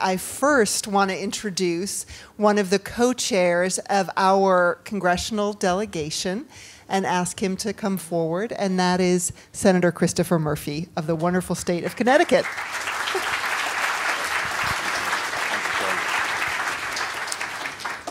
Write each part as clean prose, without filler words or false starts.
I first want to introduce one of the co-chairs of our congressional delegation and ask him to come forward, and that is Senator Christopher Murphy of the wonderful state of Connecticut.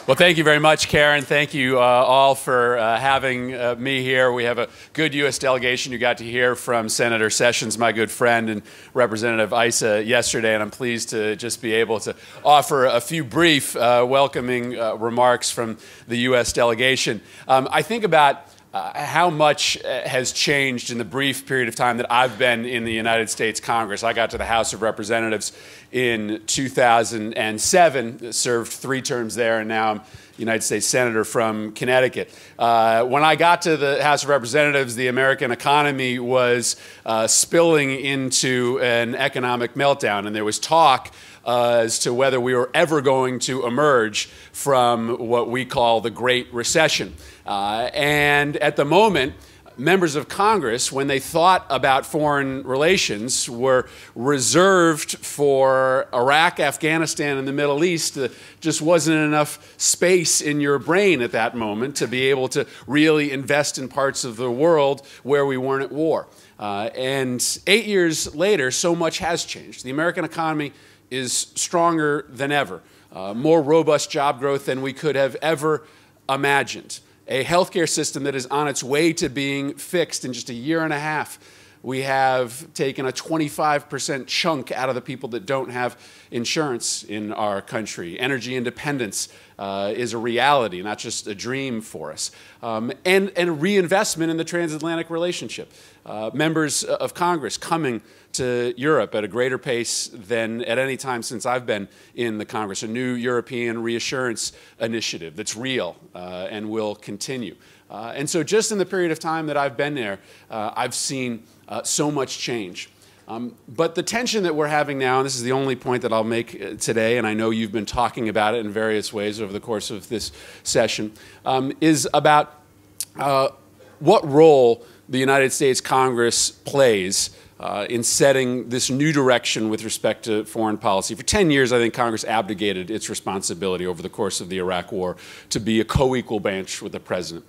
Well, thank you very much, Karen. Thank you all for having me here. We have a good U.S. delegation. You got to hear from Senator Sessions, my good friend, and Representative Issa yesterday, and I'm pleased to just be able to offer a few brief welcoming remarks from the U.S. delegation. I think about how much has changed in the brief period of time that I've been in the United States Congress. I got to the House of Representatives in 2007, served 3 terms there, and now I'm United States Senator from Connecticut. When I got to the House of Representatives, the American economy was spilling into an economic meltdown, and there was talk as to whether we were ever going to emerge from what we call the Great Recession. And at the moment, members of Congress, when they thought about foreign relations, were reserved for Iraq, Afghanistan, and the Middle East. Just wasn't enough space in your brain at that moment to be able to really invest in parts of the world where we weren't at war. And 8 years later, so much has changed. The American economy is stronger than ever, more robust job growth than we could have ever imagined, a healthcare system that is on its way to being fixed in just a year and a half. We have taken a 25% chunk out of the people that don't have insurance in our country. Energy independence is a reality, not just a dream for us. And reinvestment in the transatlantic relationship. Members of Congress coming to Europe at a greater pace than at any time since I've been in the Congress. A new European reassurance initiative that's real and will continue. And so just in the period of time that I've been there, I've seen so much change. But the tension that we're having now, and this is the only point that I'll make today, and I know you've been talking about it in various ways over the course of this session, is about what role the United States Congress plays in setting this new direction with respect to foreign policy. For 10 years, I think Congress abdicated its responsibility over the course of the Iraq War to be a co-equal branch with the president.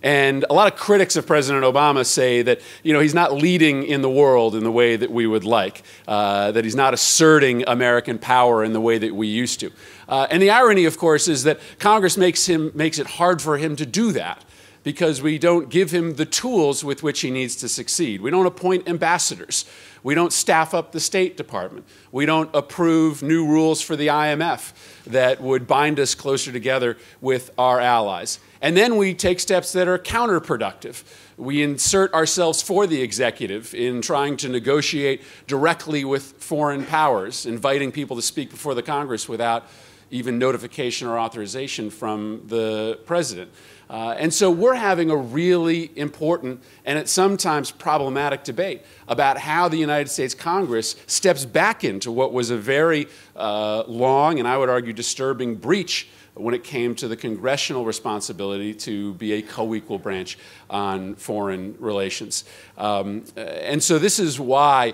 And a lot of critics of President Obama say that, you know, he's not leading in the world in the way that we would like, that he's not asserting American power in the way that we used to. And the irony, of course, is that Congress makes it hard for him to do that, because we don't give him the tools with which he needs to succeed. We don't appoint ambassadors. We don't staff up the State Department. We don't approve new rules for the IMF that would bind us closer together with our allies. And then we take steps that are counterproductive. We insert ourselves for the executive in trying to negotiate directly with foreign powers, inviting people to speak before the Congress without even notification or authorization from the president. And so we're having a really important and at sometimes problematic debate about how the United States Congress steps back into what was a very long and I would argue disturbing breach when it came to the congressional responsibility to be a co-equal branch on foreign relations. And so this is why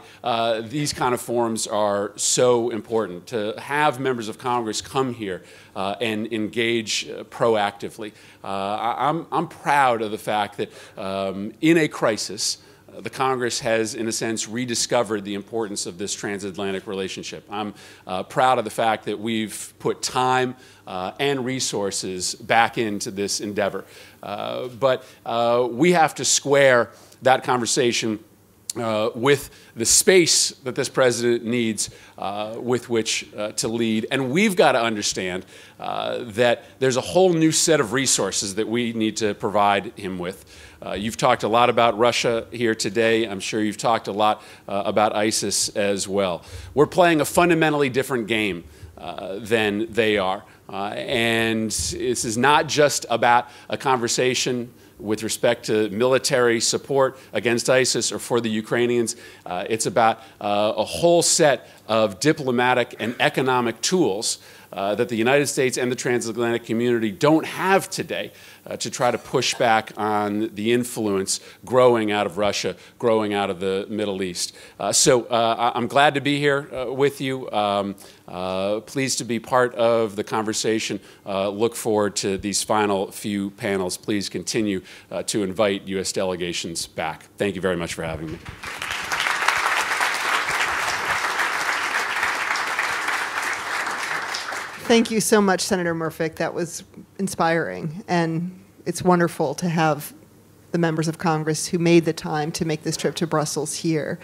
these kind of forums are so important, to have members of Congress come here and engage proactively. I'm proud of the fact that in a crisis, the Congress has, in a sense, rediscovered the importance of this transatlantic relationship. I'm proud of the fact that we've put time and resources back into this endeavor. But we have to square that conversation with the space that this president needs with which to lead. And we've got to understand that there's a whole new set of resources that we need to provide him with. You've talked a lot about Russia here today. I'm sure you've talked a lot about ISIS as well. We're playing a fundamentally different game than they are. And this is not just about a conversation with respect to military support against ISIS or for the Ukrainians. It's about a whole set of diplomatic and economic tools that the United States and the transatlantic community don't have today to try to push back on the influence growing out of Russia, growing out of the Middle East. So I'm glad to be here with you. Pleased to be part of the conversation. Look forward to these final few panels. Please continue to invite U.S. delegations back. Thank you very much for having me. Thank you so much, Senator Murphy. That was inspiring, and it's wonderful to have the members of Congress who made the time to make this trip to Brussels here.